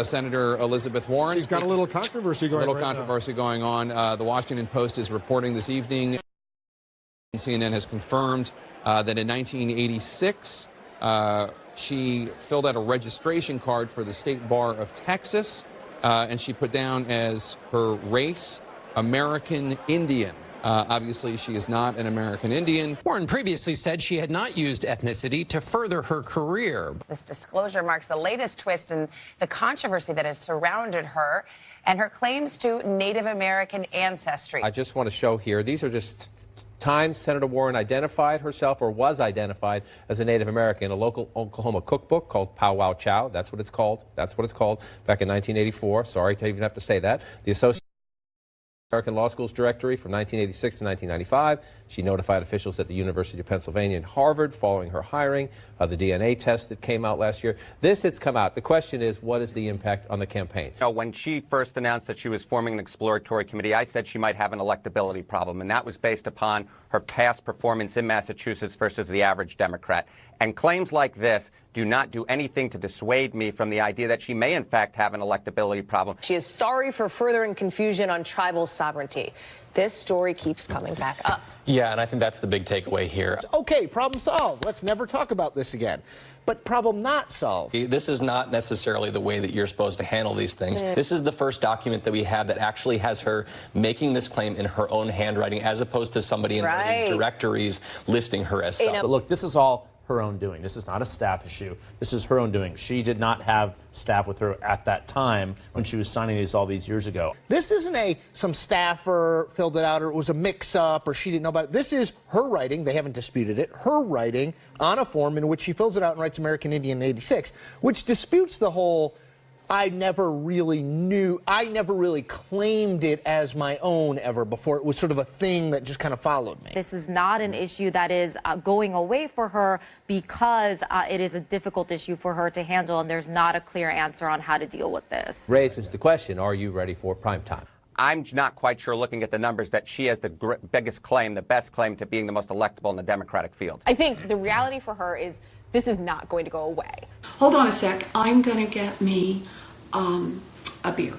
Senator Elizabeth Warren. She's got a little controversy going on. The Washington Post is reporting this evening. CNN has confirmed that in 1986, she filled out a registration card for the State Bar of Texas, and she put down as her race American Indian. Obviously, she is not an American Indian. Warren previously said she had not used ethnicity to further her career. This disclosure marks the latest twist in the controversy that has surrounded her and her claims to Native American ancestry. I just want to show here, these are just times Senator Warren identified herself or was identified as a Native American. A local Oklahoma cookbook called Pow Wow Chow, that's what it's called. That's what it's called back in 1984. Sorry to even have to say that. The Association American Law Schools Directory from 1986 to 1995. She notified officials at the University of Pennsylvania and Harvard following her hiring. The DNA test that came out last year. This has come out. The question is, what is the impact on the campaign? When she first announced that she was forming an exploratory committee, I said she might have an electability problem, and that was based upon her past performance in Massachusetts versus the average Democrat. And claims like this do not do anything to dissuade me from the idea that she may, in fact, have an electability problem. She is sorry for furthering confusion on tribal sovereignty. This story keeps coming back up. Yeah, and I think that's the big takeaway here. Okay, problem solved. Let's never talk about this again. But problem not solved. This is not necessarily the way that you're supposed to handle these things. This is the first document that we have that actually has her making this claim in her own handwriting, as opposed to somebody in one of these directories listing her as such. But look, this is all her own doing. This is not a staff issue. This is her own doing. She did not have staff with her at that time when she was signing these all these years ago. This isn't some staffer filled it out or it was a mix-up or she didn't know about it. This is her writing. They haven't disputed it. Her writing on a form in which she fills it out and writes American Indian in 86, which disputes the whole I never really claimed it as my own ever before. It was sort of a thing that just kind of followed me. This is not an issue that is going away for her because it is a difficult issue for her to handle, and there's not a clear answer on how to deal with this. Raises the question, are you ready for prime time? I'm not quite sure, looking at the numbers, that she has the biggest claim, the best claim to being the most electable in the Democratic field. I think the reality for her is this is not going to go away. Hold on a sec. I'm going to get me a beer.